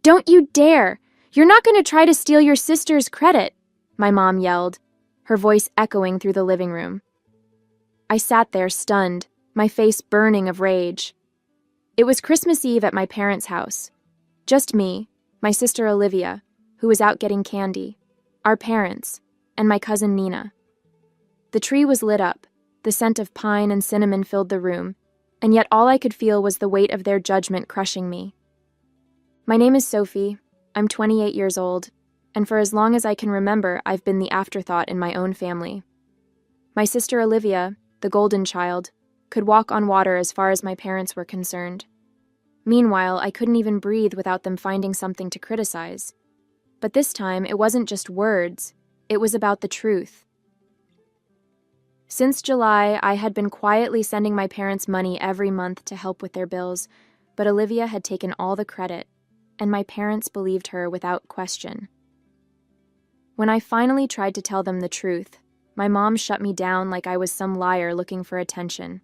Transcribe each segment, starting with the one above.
Don't you dare! You're not going to try to steal your sister's credit, my mom yelled, her voice echoing through the living room. I sat there stunned, my face burning of rage. It was Christmas Eve at my parents' house. Just me, my sister Olivia, who was out getting candy, our parents, and my cousin Nina. The tree was lit up, the scent of pine and cinnamon filled the room, and yet all I could feel was the weight of their judgment crushing me. My name is Sophie, I'm 28 years old, and for as long as I can remember, I've been the afterthought in my own family. My sister Olivia, the golden child, could walk on water as far as my parents were concerned. Meanwhile, I couldn't even breathe without them finding something to criticize. But this time, it wasn't just words, it was about the truth. Since July, I had been quietly sending my parents money every month to help with their bills, but Olivia had taken all the credit, and my parents believed her without question. When I finally tried to tell them the truth, my mom shut me down like I was some liar looking for attention.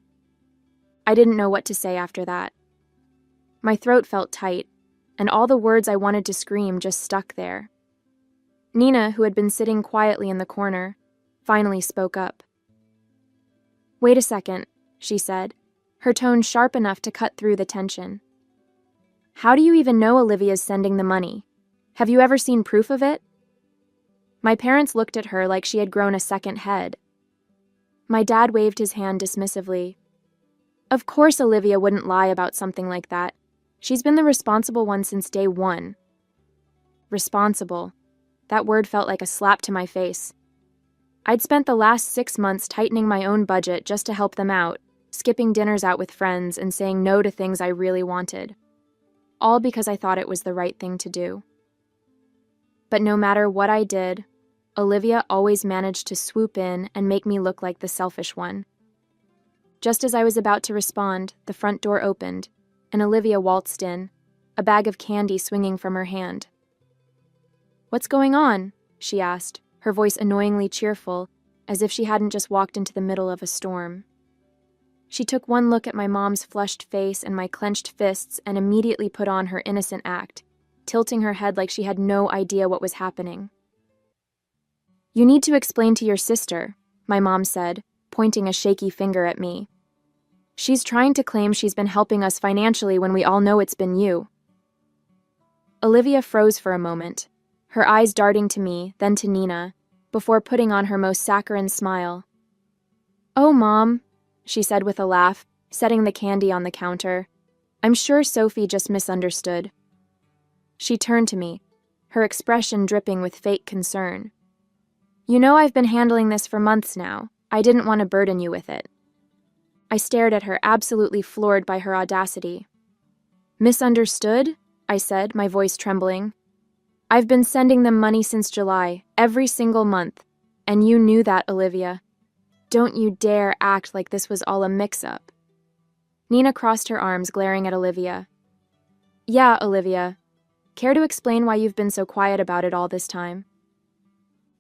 I didn't know what to say after that. My throat felt tight, and all the words I wanted to scream just stuck there. Nina, who had been sitting quietly in the corner, finally spoke up. "Wait a second," she said, her tone sharp enough to cut through the tension. "How do you even know Olivia's sending the money? Have you ever seen proof of it?" My parents looked at her like she had grown a second head. My dad waved his hand dismissively. "Of course Olivia wouldn't lie about something like that. She's been the responsible one since day one." Responsible. That word felt like a slap to my face. I'd spent the last 6 months tightening my own budget just to help them out, skipping dinners out with friends and saying no to things I really wanted. All because I thought it was the right thing to do. But no matter what I did, Olivia always managed to swoop in and make me look like the selfish one. Just as I was about to respond, the front door opened, and Olivia waltzed in, a bag of candy swinging from her hand. "What's going on?" she asked, her voice annoyingly cheerful, as if she hadn't just walked into the middle of a storm. She took one look at my mom's flushed face and my clenched fists and immediately put on her innocent act, tilting her head like she had no idea what was happening. "You need to explain to your sister," my mom said, pointing a shaky finger at me. "She's trying to claim she's been helping us financially when we all know it's been you." Olivia froze for a moment, her eyes darting to me, then to Nina, before putting on her most saccharine smile. "Oh, Mom," she said with a laugh, setting the candy on the counter. "I'm sure Sophie just misunderstood." She turned to me, her expression dripping with fake concern. "You know I've been handling this for months now. I didn't want to burden you with it." I stared at her, absolutely floored by her audacity. "Misunderstood?" I said, my voice trembling. "I've been sending them money since July, every single month, and you knew that, Olivia. Don't you dare act like this was all a mix-up." Nina crossed her arms, glaring at Olivia. "Yeah, Olivia. Care to explain why you've been so quiet about it all this time?"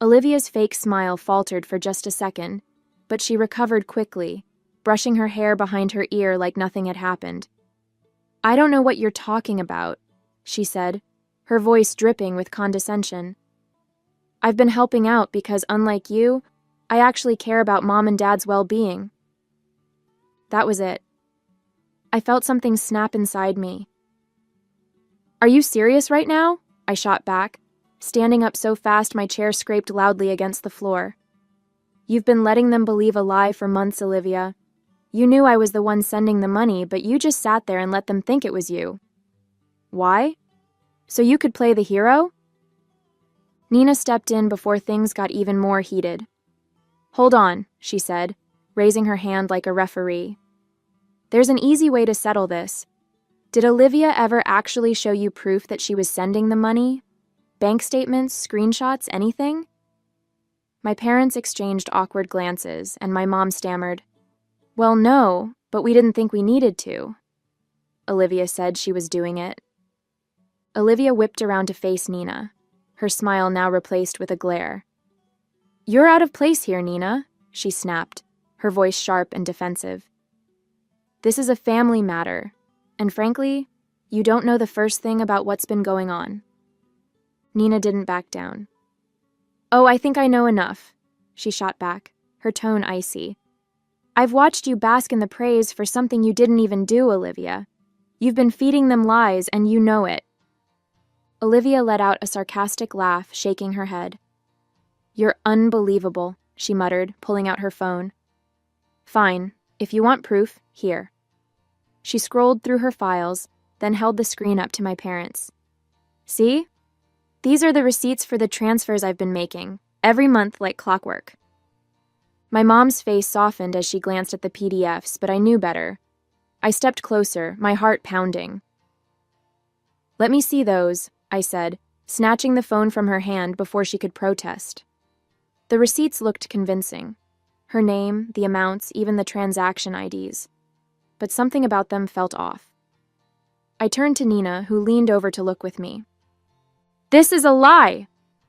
Olivia's fake smile faltered for just a second, but she recovered quickly, brushing her hair behind her ear like nothing had happened. "I don't know what you're talking about," she said, her voice dripping with condescension. "I've been helping out because, unlike you, I actually care about Mom and Dad's well-being." That was it. I felt something snap inside me. "Are you serious right now?" I shot back, standing up so fast my chair scraped loudly against the floor. "You've been letting them believe a lie for months, Olivia. You knew I was the one sending the money, but you just sat there and let them think it was you." "Why? So you could play the hero?" Nina stepped in before things got even more heated. "Hold on," she said, raising her hand like a referee. "There's an easy way to settle this. Did Olivia ever actually show you proof that she was sending the money? Bank statements, screenshots, anything?" My parents exchanged awkward glances, and my mom stammered, "Well, no, but we didn't think we needed to." Olivia said she was doing it. Olivia whipped around to face Nina, her smile now replaced with a glare. "You're out of place here, Nina," she snapped, her voice sharp and defensive. "This is a family matter, and frankly, You don't know the first thing about what's been going on. Nina didn't back down. Oh, I think I know enough, she shot back, her tone icy. I've watched you bask in the praise for something you didn't even do, Olivia. You've been feeding them lies, and you know it. Olivia let out a sarcastic laugh, shaking her head. You're unbelievable, she muttered, pulling out her phone. Fine, if you want proof, here. She scrolled through her files, then held the screen up to my parents. See? These are the receipts for the transfers I've been making, every month like clockwork. My mom's face softened as she glanced at the PDFs, but I knew better. I stepped closer, my heart pounding. Let me see those, I said, snatching the phone from her hand before she could protest. The receipts looked convincing. Her name, the amounts, even the transaction IDs. But something about them felt off. I turned to Nina, who leaned over to look with me. This is a lie!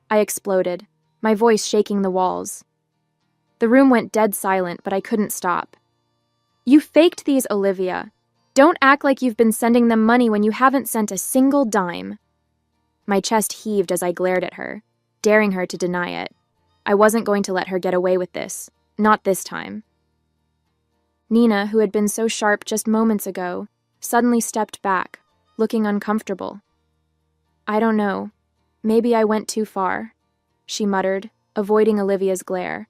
I exploded, my voice shaking the walls. The room went dead silent, but I couldn't stop. You faked these, Olivia. Don't act like you've been sending them money when you haven't sent a single dime. My chest heaved as I glared at her, daring her to deny it. I wasn't going to let her get away with this. Not this time. Nina, who had been so sharp just moments ago, suddenly stepped back, looking uncomfortable. I don't know. Maybe I went too far, she muttered, avoiding Olivia's glare.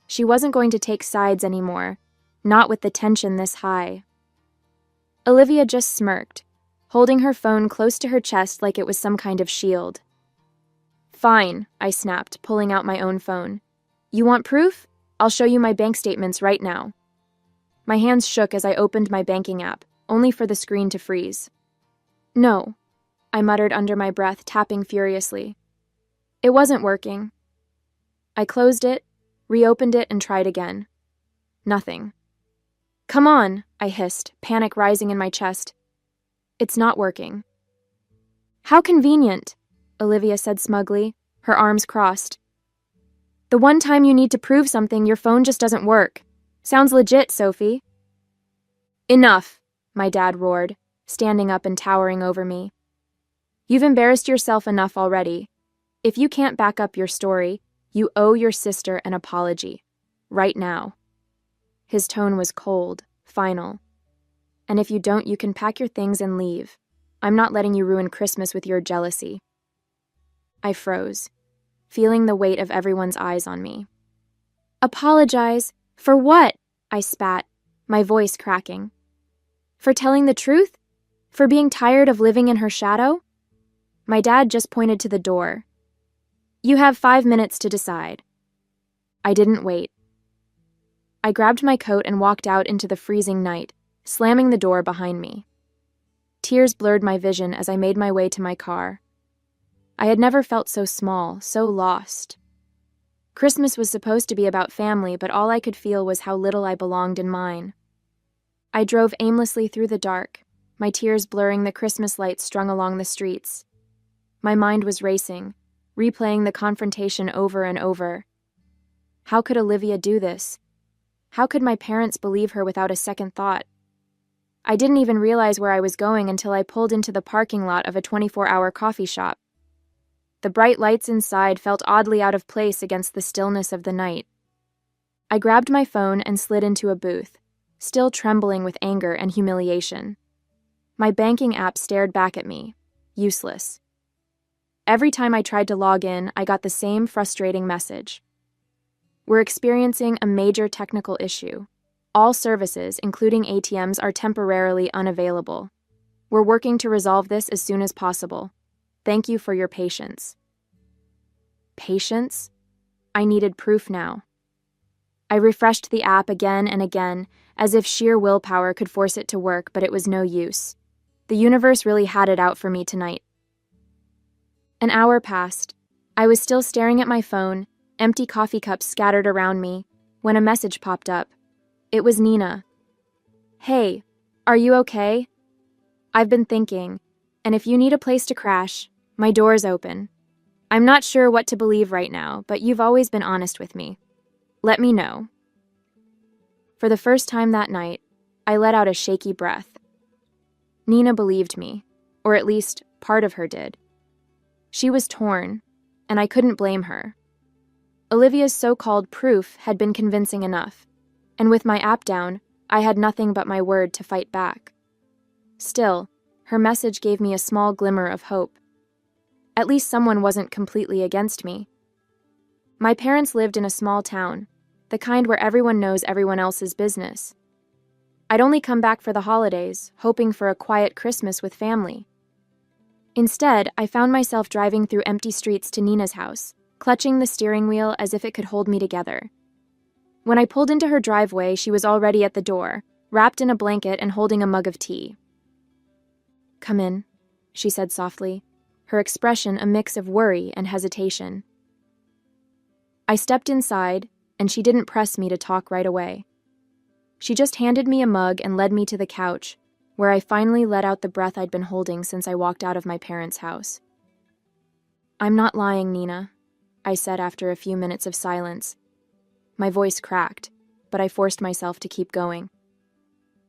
She wasn't going to take sides anymore, not with the tension this high. Olivia just smirked, holding her phone close to her chest like it was some kind of shield. Fine, I snapped, pulling out my own phone. You want proof? I'll show you my bank statements right now. My hands shook as I opened my banking app, only for the screen to freeze. No, I muttered under my breath, tapping furiously. It wasn't working. I closed it, reopened it, and tried again. Nothing. Come on, I hissed, panic rising in my chest. It's not working. How convenient, Olivia said smugly, her arms crossed. The one time you need to prove something, your phone just doesn't work. Sounds legit, Sophie. Enough, my dad roared, standing up and towering over me. You've embarrassed yourself enough already. If you can't back up your story, you owe your sister an apology. Right now. His tone was cold, final. And if you don't, you can pack your things and leave. I'm not letting you ruin Christmas with your jealousy. I froze, feeling the weight of everyone's eyes on me. Apologize? For what? I spat, my voice cracking. For telling the truth? For being tired of living in her shadow? My dad just pointed to the door. You have 5 minutes to decide. I didn't wait. I grabbed my coat and walked out into the freezing night, slamming the door behind me. Tears blurred my vision as I made my way to my car. I had never felt so small, so lost. Christmas was supposed to be about family, but all I could feel was how little I belonged in mine. I drove aimlessly through the dark, my tears blurring the Christmas lights strung along the streets. My mind was racing, replaying the confrontation over and over. How could Olivia do this? How could my parents believe her without a second thought? I didn't even realize where I was going until I pulled into the parking lot of a 24-hour coffee shop. The bright lights inside felt oddly out of place against the stillness of the night. I grabbed my phone and slid into a booth, still trembling with anger and humiliation. My banking app stared back at me, useless. Every time I tried to log in, I got the same frustrating message. We're experiencing a major technical issue. All services, including ATMs, are temporarily unavailable. We're working to resolve this as soon as possible. Thank you for your patience. Patience? I needed proof now. I refreshed the app again and again, as if sheer willpower could force it to work, but it was no use. The universe really had it out for me tonight. An hour passed. I was still staring at my phone, empty coffee cups scattered around me, when a message popped up. It was Nina. Hey, are you okay? I've been thinking, and if you need a place to crash, my door's open. I'm not sure what to believe right now, but you've always been honest with me. Let me know. For the first time that night, I let out a shaky breath. Nina believed me, or at least part of her did. She was torn, and I couldn't blame her. Olivia's so-called proof had been convincing enough, and with my app down, I had nothing but my word to fight back. Still, her message gave me a small glimmer of hope. At least someone wasn't completely against me. My parents lived in a small town, the kind where everyone knows everyone else's business. I'd only come back for the holidays, hoping for a quiet Christmas with family. Instead, I found myself driving through empty streets to Nina's house, clutching the steering wheel as if it could hold me together. When I pulled into her driveway, she was already at the door, wrapped in a blanket and holding a mug of tea. "Come in," she said softly, her expression a mix of worry and hesitation. I stepped inside, and she didn't press me to talk right away. She just handed me a mug and led me to the couch, where I finally let out the breath I'd been holding since I walked out of my parents' house. "I'm not lying, Nina," I said after a few minutes of silence. My voice cracked, but I forced myself to keep going.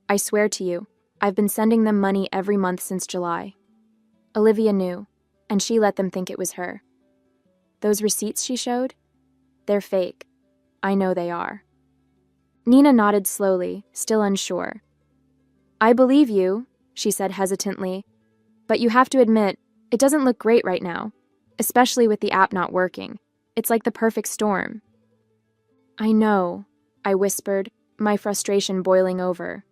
"I swear to you, I've been sending them money every month since July. Olivia knew, and she let them think it was her. Those receipts she showed? They're fake. I know they are." Nina nodded slowly, still unsure. "I believe you," she said hesitantly, "but you have to admit, it doesn't look great right now, especially with the app not working. It's like the perfect storm." "I know," I whispered, my frustration boiling over.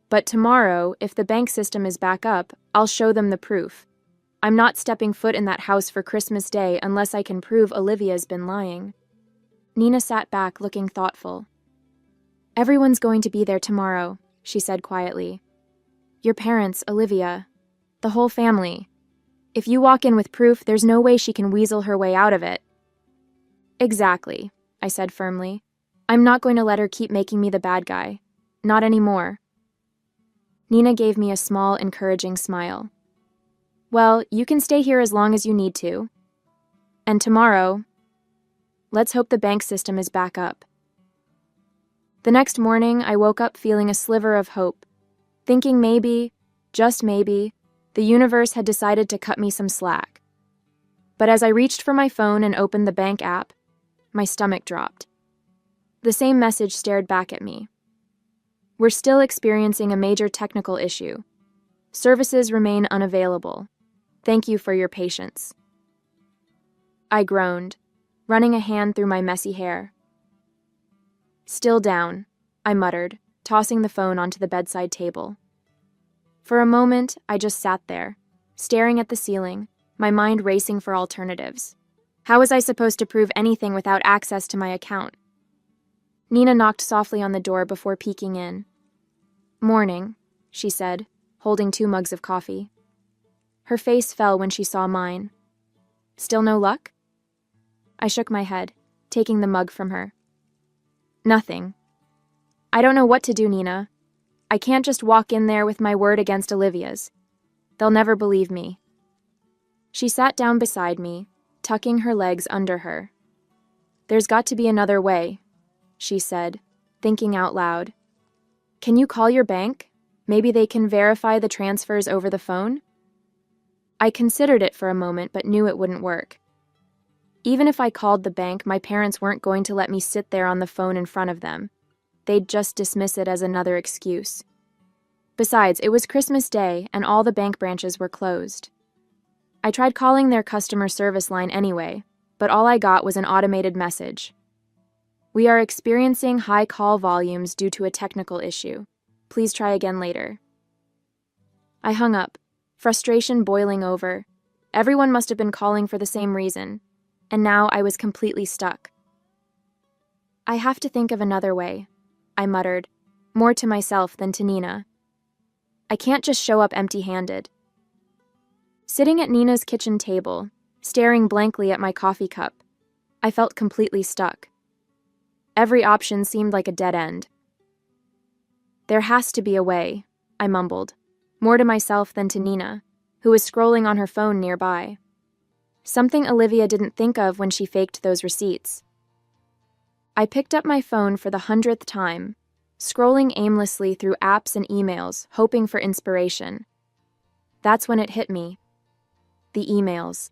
"But tomorrow, if the bank system is back up, I'll show them the proof. I'm not stepping foot in that house for Christmas Day unless I can prove Olivia's been lying." Nina sat back, looking thoughtful. "Everyone's going to be there tomorrow," she said quietly. "Your parents, Olivia, the whole family. If you walk in with proof, there's no way she can weasel her way out of it." "Exactly," I said firmly. "I'm not going to let her keep making me the bad guy. Not anymore." Nina gave me a small, encouraging smile. "Well, you can stay here as long as you need to. And tomorrow, let's hope the bank system is back up." The next morning, I woke up feeling a sliver of hope, thinking maybe, just maybe, the universe had decided to cut me some slack. But as I reached for my phone and opened the bank app, my stomach dropped. The same message stared back at me. "We're still experiencing a major technical issue. Services remain unavailable. Thank you for your patience." I groaned, running a hand through my messy hair. "Still down," I muttered, tossing the phone onto the bedside table. For a moment, I just sat there, staring at the ceiling, my mind racing for alternatives. How was I supposed to prove anything without access to my account? Nina knocked softly on the door before peeking in. "Morning," she said, holding 2 mugs of coffee. Her face fell when she saw mine. "Still no luck?" I shook my head, taking the mug from her. "Nothing. I don't know what to do, Nina. I can't just walk in there with my word against Olivia's. They'll never believe me." She sat down beside me, tucking her legs under her. "There's got to be another way," she said, thinking out loud. "Can you call your bank? Maybe they can verify the transfers over the phone?" I considered it for a moment but knew it wouldn't work. Even if I called the bank, my parents weren't going to let me sit there on the phone in front of them. They'd just dismiss it as another excuse. Besides, it was Christmas Day and all the bank branches were closed. I tried calling their customer service line anyway, but all I got was an automated message. "We are experiencing high call volumes due to a technical issue. Please try again later." I hung up, frustration boiling over. Everyone must have been calling for the same reason, and now I was completely stuck. "I have to think of another way," I muttered, more to myself than to Nina. "I can't just show up empty-handed." Sitting at Nina's kitchen table, staring blankly at my coffee cup, I felt completely stuck. Every option seemed like a dead end. "There has to be a way," I mumbled, more to myself than to Nina, who was scrolling on her phone nearby. Something Olivia didn't think of when she faked those receipts. I picked up my phone for the 100th time, scrolling aimlessly through apps and emails, hoping for inspiration. That's when it hit me. The emails.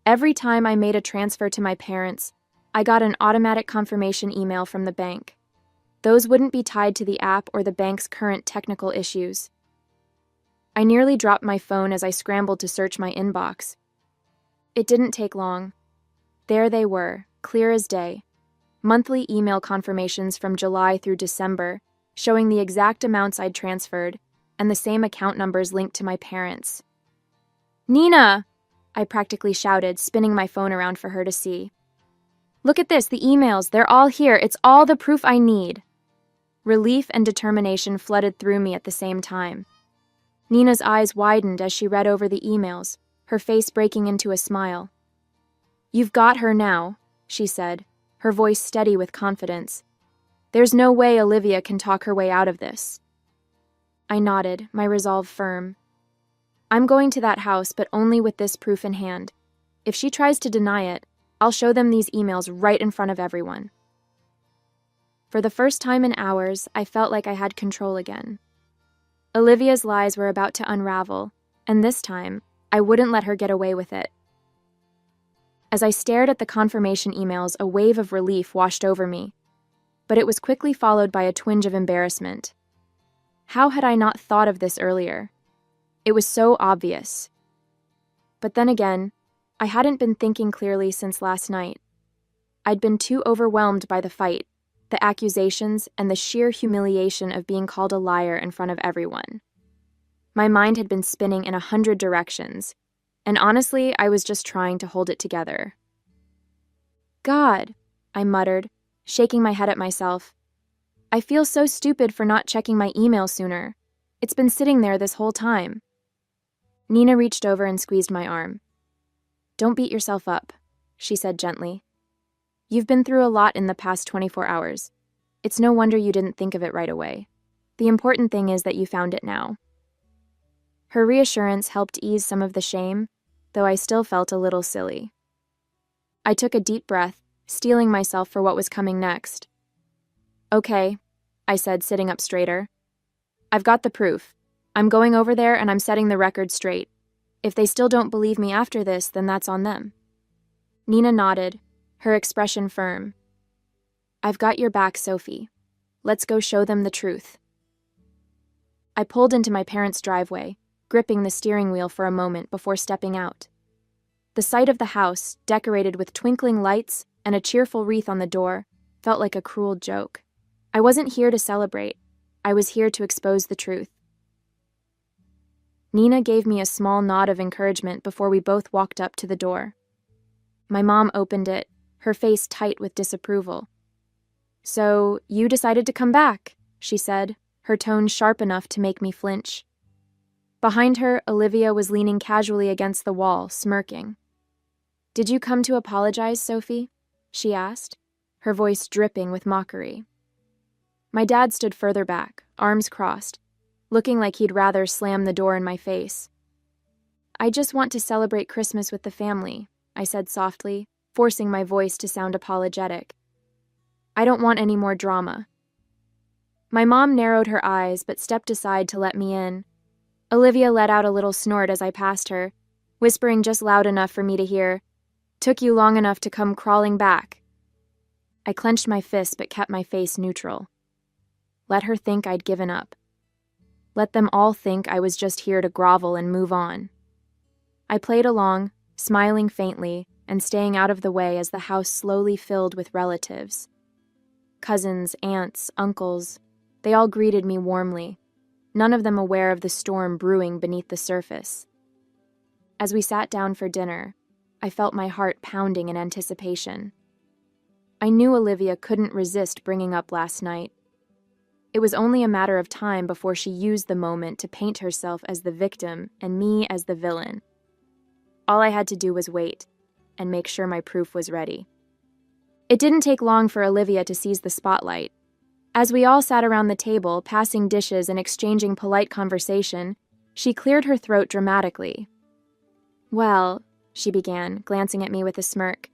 Every time I made a transfer to my parents, I got an automatic confirmation email from the bank. Those wouldn't be tied to the app or the bank's current technical issues. I nearly dropped my phone as I scrambled to search my inbox. It didn't take long. There they were, clear as day. Monthly email confirmations from July through December, showing the exact amounts I'd transferred, and the same account numbers linked to my parents. "Nina!" I practically shouted, spinning my phone around for her to see. "Look at this, the emails, they're all here. It's all the proof I need." Relief and determination flooded through me at the same time. Nina's eyes widened as she read over the emails, her face breaking into a smile. "You've got her now," she said, her voice steady with confidence. "There's no way Olivia can talk her way out of this." I nodded, my resolve firm. "I'm going to that house, but only with this proof in hand. If she tries to deny it, I'll show them these emails right in front of everyone." For the first time in hours, I felt like I had control again. Olivia's lies were about to unravel, and this time, I wouldn't let her get away with it. As I stared at the confirmation emails, a wave of relief washed over me, but it was quickly followed by a twinge of embarrassment. How had I not thought of this earlier? It was so obvious. But then again, I hadn't been thinking clearly since last night. I'd been too overwhelmed by the fight, the accusations, and the sheer humiliation of being called a liar in front of everyone. My mind had been spinning in 100 directions, and honestly, I was just trying to hold it together. "God," I muttered, shaking my head at myself. "I feel so stupid for not checking my email sooner. It's been sitting there this whole time." Nina reached over and squeezed my arm. "Don't beat yourself up," she said gently. "You've been through a lot in the past 24 hours. It's no wonder you didn't think of it right away. The important thing is that you found it now." Her reassurance helped ease some of the shame, though I still felt a little silly. I took a deep breath, steeling myself for what was coming next. "Okay," I said, sitting up straighter. "I've got the proof. I'm going over there and I'm setting the record straight. If they still don't believe me after this, then that's on them." Nina nodded, her expression firm. "I've got your back, Sophie. Let's go show them the truth." I pulled into my parents' driveway, gripping the steering wheel for a moment before stepping out. The sight of the house, decorated with twinkling lights and a cheerful wreath on the door, felt like a cruel joke. I wasn't here to celebrate. I was here to expose the truth. Nina gave me a small nod of encouragement before we both walked up to the door. My mom opened it, her face tight with disapproval. "So, you decided to come back," she said, her tone sharp enough to make me flinch. Behind her, Olivia was leaning casually against the wall, smirking. "Did you come to apologize, Sophie?" she asked, her voice dripping with mockery. My dad stood further back, arms crossed, looking like he'd rather slam the door in my face. "I just want to celebrate Christmas with the family," I said softly, forcing my voice to sound apologetic. "I don't want any more drama." My mom narrowed her eyes but stepped aside to let me in. Olivia let out a little snort as I passed her, whispering just loud enough for me to hear, "Took you long enough to come crawling back." I clenched my fist but kept my face neutral. Let her think I'd given up. Let them all think I was just here to grovel and move on. I played along, smiling faintly and staying out of the way as the house slowly filled with relatives. Cousins, aunts, uncles, they all greeted me warmly, none of them aware of the storm brewing beneath the surface. As we sat down for dinner, I felt my heart pounding in anticipation. I knew Olivia couldn't resist bringing up last night. It was only a matter of time before she used the moment to paint herself as the victim and me as the villain. All I had to do was wait and make sure my proof was ready. It didn't take long for Olivia to seize the spotlight. As we all sat around the table, passing dishes and exchanging polite conversation, she cleared her throat dramatically. "Well," she began, glancing at me with a smirk,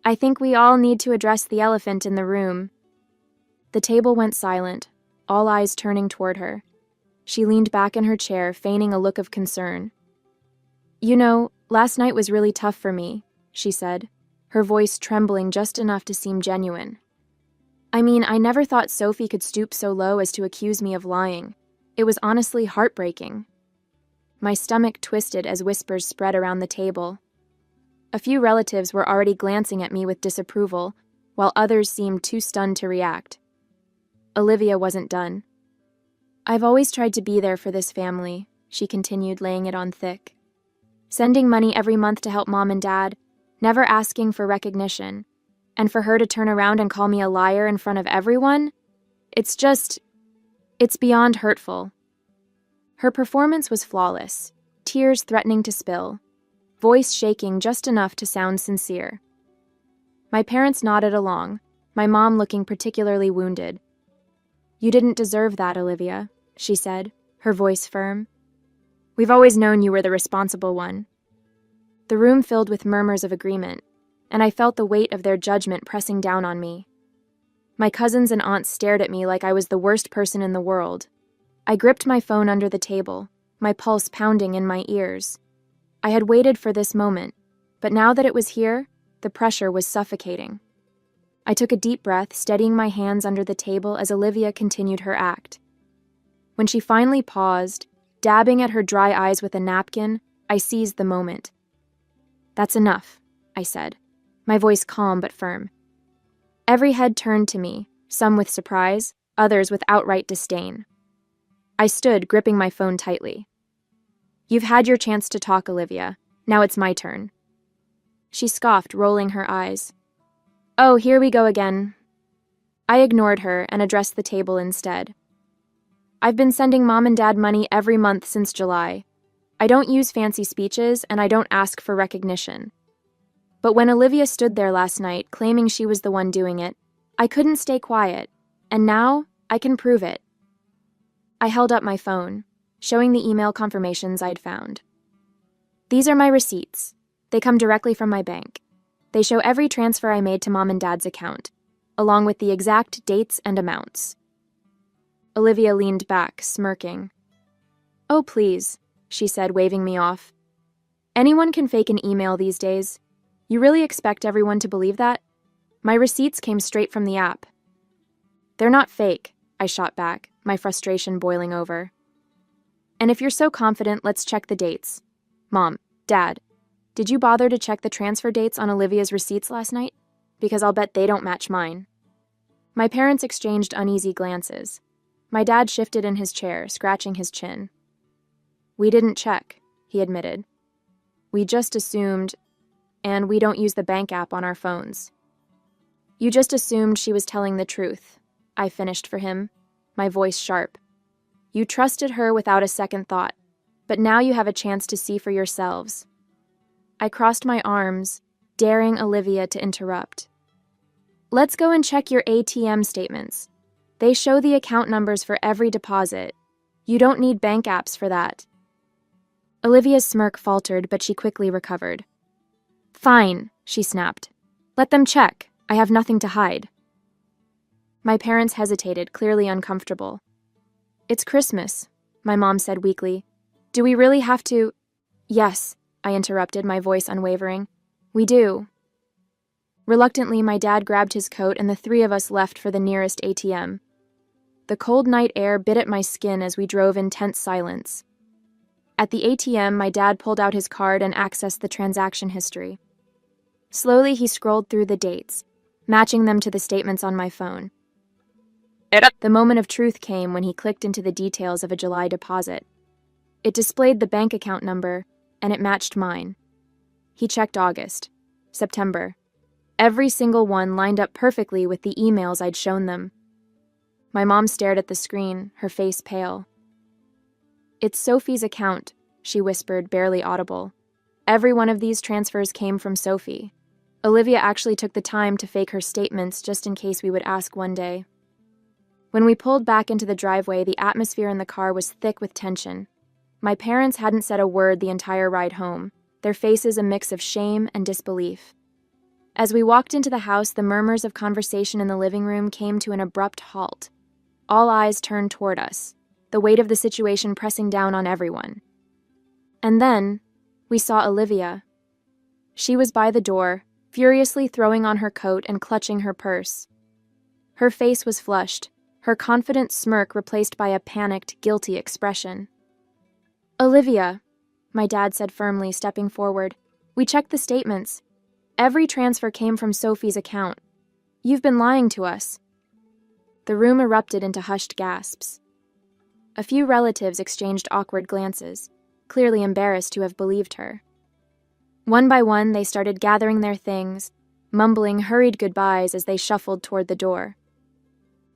"I think we all need to address the elephant in the room." The table went silent, all eyes turning toward her. She leaned back in her chair, feigning a look of concern. "You know, last night was really tough for me," she said, her voice trembling just enough to seem genuine. "I mean, I never thought Sophie could stoop so low as to accuse me of lying. It was honestly heartbreaking." My stomach twisted as whispers spread around the table. A few relatives were already glancing at me with disapproval, while others seemed too stunned to react. Olivia wasn't done. "I've always tried to be there for this family," she continued, laying it on thick. "Sending money every month to help Mom and Dad, never asking for recognition, and for her to turn around and call me a liar in front of everyone? It's beyond hurtful." Her performance was flawless, tears threatening to spill, voice shaking just enough to sound sincere. My parents nodded along, my mom looking particularly wounded. "You didn't deserve that, Olivia," she said, her voice firm. "We've always known you were the responsible one." The room filled with murmurs of agreement, and I felt the weight of their judgment pressing down on me. My cousins and aunts stared at me like I was the worst person in the world. I gripped my phone under the table, my pulse pounding in my ears. I had waited for this moment, but now that it was here, the pressure was suffocating. I took a deep breath, steadying my hands under the table as Olivia continued her act. When she finally paused, dabbing at her dry eyes with a napkin, I seized the moment. "That's enough," I said, my voice calm but firm. Every head turned to me, some with surprise, others with outright disdain. I stood, gripping my phone tightly. "You've had your chance to talk, Olivia. Now it's my turn." She scoffed, rolling her eyes. "Oh, here we go again." I ignored her and addressed the table instead. "I've been sending Mom and Dad money every month since July. I don't use fancy speeches, and I don't ask for recognition. But when Olivia stood there last night, claiming she was the one doing it, I couldn't stay quiet, and now I can prove it." I held up my phone, showing the email confirmations I'd found. "These are my receipts. They come directly from my bank. They show every transfer I made to Mom and Dad's account, along with the exact dates and amounts." Olivia leaned back, smirking. "Oh, please," she said, waving me off. "Anyone can fake an email these days. You really expect everyone to believe that? My receipts came straight from the app." "They're not fake," I shot back, my frustration boiling over. "And if you're so confident, let's check the dates. Mom, Dad, did you bother to check the transfer dates on Olivia's receipts last night? Because I'll bet they don't match mine." My parents exchanged uneasy glances. My dad shifted in his chair, scratching his chin. "We didn't check," he admitted. "We just assumed, and we don't use the bank app on our phones." "You just assumed she was telling the truth," I finished for him, my voice sharp. "You trusted her without a second thought, but now you have a chance to see for yourselves." I crossed my arms, daring Olivia to interrupt. "Let's go and check your ATM statements. They show the account numbers for every deposit. You don't need bank apps for that." Olivia's smirk faltered, but she quickly recovered. "Fine," she snapped. "Let them check. I have nothing to hide." My parents hesitated, clearly uncomfortable. "It's Christmas," my mom said weakly. "Do we really have to—" "Yes," I interrupted, my voice unwavering. "We do." Reluctantly, my dad grabbed his coat and the three of us left for the nearest ATM. The cold night air bit at my skin as we drove in tense silence. At the ATM, my dad pulled out his card and accessed the transaction history. Slowly, he scrolled through the dates, matching them to the statements on my phone. The moment of truth came when he clicked into the details of a July deposit. It displayed the bank account number, and it matched mine. He checked August, September. Every single one lined up perfectly with the emails I'd shown them. My mom stared at the screen, her face pale. "It's Sophie's account," she whispered, barely audible. "Every one of these transfers came from Sophie. Olivia actually took the time to fake her statements just in case we would ask one day." When we pulled back into the driveway, the atmosphere in the car was thick with tension. My parents hadn't said a word the entire ride home, their faces a mix of shame and disbelief. As we walked into the house, the murmurs of conversation in the living room came to an abrupt halt. All eyes turned toward us, the weight of the situation pressing down on everyone. And then, we saw Olivia. She was by the door, furiously throwing on her coat and clutching her purse. Her face was flushed, her confident smirk replaced by a panicked, guilty expression. "Olivia," my dad said firmly, stepping forward, "we checked the statements. Every transfer came from Sophie's account. You've been lying to us." The room erupted into hushed gasps. A few relatives exchanged awkward glances, clearly embarrassed to have believed her. One by one, they started gathering their things, mumbling hurried goodbyes as they shuffled toward the door.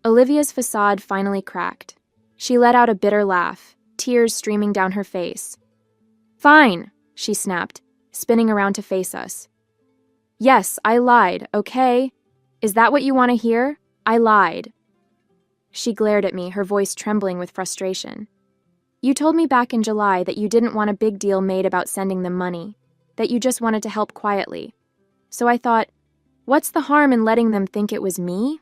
Olivia's facade finally cracked. She let out a bitter laugh, tears streaming down her face. "Fine," she snapped, spinning around to face us. "Yes, I lied, okay? Is that what you want to hear? I lied." She glared at me, her voice trembling with frustration. "You told me back in July that you didn't want a big deal made about sending them money, that you just wanted to help quietly. So I thought, what's the harm in letting them think it was me?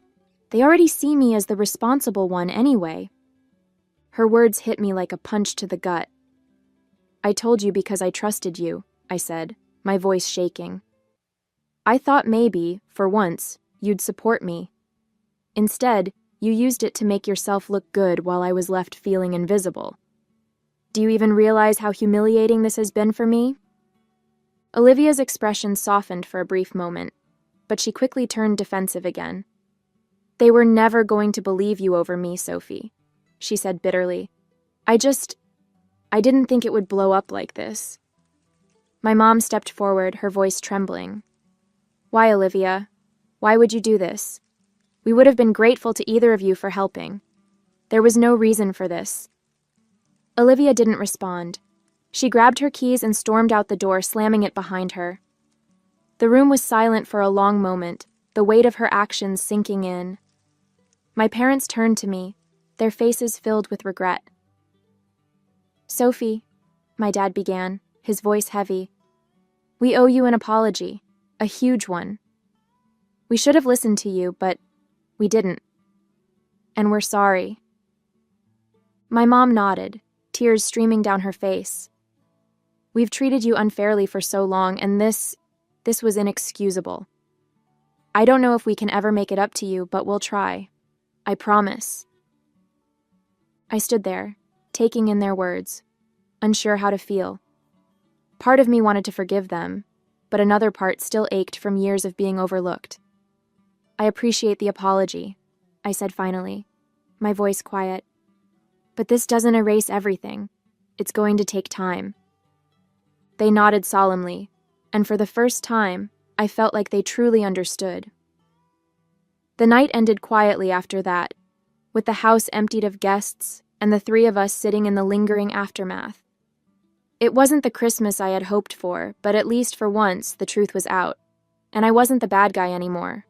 They already see me as the responsible one anyway." Her words hit me like a punch to the gut. "I told you because I trusted you," I said, my voice shaking. "I thought maybe, for once, you'd support me. Instead, you used it to make yourself look good while I was left feeling invisible. Do you even realize how humiliating this has been for me?" Olivia's expression softened for a brief moment, but she quickly turned defensive again. "They were never going to believe you over me, Sophie," she said bitterly. I didn't think it would blow up like this." My mom stepped forward, her voice trembling. "Why, Olivia? Why would you do this? We would have been grateful to either of you for helping. There was no reason for this." Olivia didn't respond. She grabbed her keys and stormed out the door, slamming it behind her. The room was silent for a long moment, the weight of her actions sinking in. My parents turned to me, their faces filled with regret. "Sophie," my dad began, his voice heavy, "we owe you an apology, a huge one. We should have listened to you, but we didn't. And we're sorry." My mom nodded, tears streaming down her face. "We've treated you unfairly for so long, and this was inexcusable. I don't know if we can ever make it up to you, but we'll try. I promise." I stood there, taking in their words, unsure how to feel. Part of me wanted to forgive them, but another part still ached from years of being overlooked. "I appreciate the apology," I said finally, my voice quiet. "But this doesn't erase everything. It's going to take time." They nodded solemnly, and for the first time, I felt like they truly understood. The night ended quietly after that, with the house emptied of guests and the three of us sitting in the lingering aftermath. It wasn't the Christmas I had hoped for, but at least for once the truth was out, and I wasn't the bad guy anymore.